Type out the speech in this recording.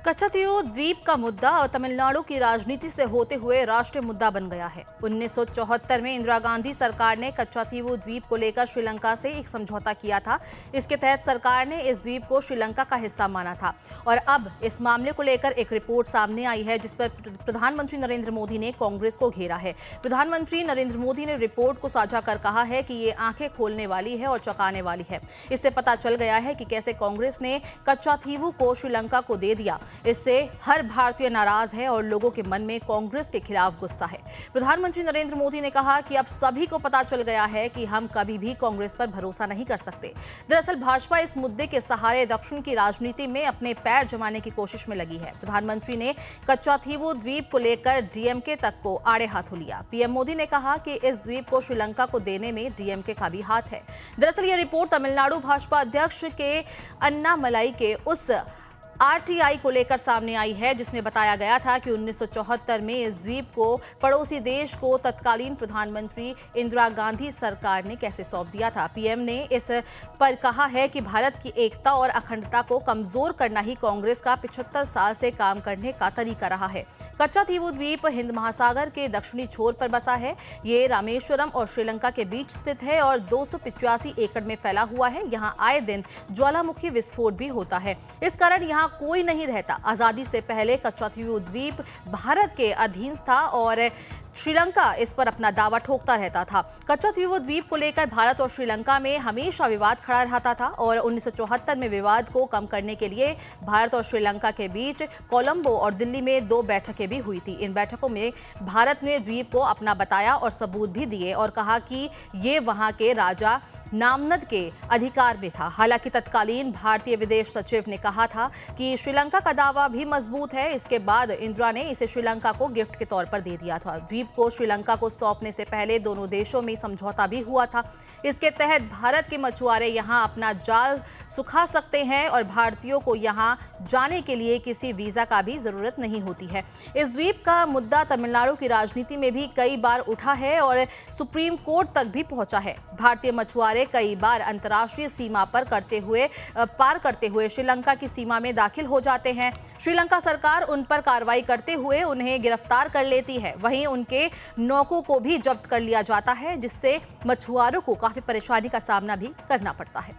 कच्छातीव द्वीप का मुद्दा और तमिलनाडु की राजनीति से होते हुए राष्ट्रीय मुद्दा बन गया है। 1974 में इंदिरा गांधी सरकार ने कच्छातीव द्वीप को लेकर श्रीलंका से एक समझौता किया था। इसके तहत सरकार ने इस द्वीप को श्रीलंका का हिस्सा माना था और अब इस मामले को लेकर एक रिपोर्ट सामने आई है जिस पर प्रधानमंत्री नरेंद्र मोदी ने कांग्रेस को घेरा है। प्रधानमंत्री नरेंद्र मोदी ने रिपोर्ट को साझा कर कहा है कि ये आंखें खोलने वाली है और चौंकाने वाली है। इससे पता चल गया है कि कैसे कांग्रेस ने कच्छातीव को श्रीलंका को दे दिया। इससे हर भारतीय नाराज है और लोगों के मन में कांग्रेस के खिलाफ गुस्सा है। प्रधानमंत्री नरेंद्र मोदी ने कहा कि अब सभी को पता चल गया है कि हम कभी भी कांग्रेस पर भरोसा नहीं कर सकते। दरअसल भाजपा इस मुद्दे के सहारे दक्षिण की राजनीति में अपने पैर जमाने की कोशिश में लगी है। प्रधानमंत्री ने कच्छातीव द्वीप को लेकर डीएमके तक को आड़े हाथों लिया। पीएम मोदी ने कहा कि इस द्वीप को श्रीलंका को देने में डीएमके का भी हाथ है। दरअसल यह रिपोर्ट तमिलनाडु भाजपा अध्यक्ष के अन्नामलाई के उस आरटीआई को लेकर सामने आई है जिसमें बताया गया था कि 1974 में इस द्वीप को पड़ोसी देश को तत्कालीन प्रधानमंत्री इंदिरा गांधी सरकार ने कैसे सौंप दिया था। पीएम ने इस पर कहा है कि भारत की एकता और अखंडता को कमजोर करना ही कांग्रेस का 75 साल से काम करने का तरीका रहा है। कच्छातीव द्वीप हिंद महासागर के दक्षिणी छोर पर बसा है। ये रामेश्वरम और श्रीलंका के बीच स्थित है और 285 एकड़ में फैला हुआ है। यहाँ आए दिन ज्वालामुखी विस्फोट भी होता है। इस कारण यहाँ कोई नहीं रहता। आजादी से पहले कच्छातीव द्वीप भारत के अधीन था और श्रीलंका इस पर अपना दावा ठोकता रहता था। कच्छातीव द्वीप को लेकर भारत और श्रीलंका में हमेशा विवाद खड़ा रहता था और 1974 में विवाद को कम करने के लिए भारत और श्रीलंका के बीच कोलंबो और दिल्ली में 2 बैठकें भी हुई थी। इन बैठकों में भारत ने द्वीप को अपना बताया और सबूत भी दिए और कहा कि ये वहां के राजा नामनद के अधिकार में था। हालांकि तत्कालीन भारतीय विदेश सचिव ने कहा था कि श्रीलंका का दावा भी मजबूत है। इसके बाद इंदिरा ने इसे श्रीलंका को गिफ्ट के तौर पर दे दिया था। द्वीप को श्रीलंका को सौंपने से पहले दोनों देशों में समझौता भी हुआ था। इसके तहत भारत के मछुआरे यहां अपना जाल सुखा सकते हैं और भारतीयों को यहां जाने के लिए किसी वीजा का भी जरूरत नहीं होती है। इस द्वीप का मुद्दा तमिलनाडु की राजनीति में भी कई बार उठा है और सुप्रीम कोर्ट तक भी पहुंचा है। भारतीय मछुआरे कई बार अंतर्राष्ट्रीय सीमा पर पार करते हुए श्रीलंका की सीमा में दाखिल हो जाते हैं। श्रीलंका सरकार उन पर कार्रवाई करते हुए उन्हें गिरफ्तार कर लेती है। वहीं उनके नौकों को भी जब्त कर लिया जाता है जिससे मछुआरों को काफी परेशानी का सामना भी करना पड़ता है।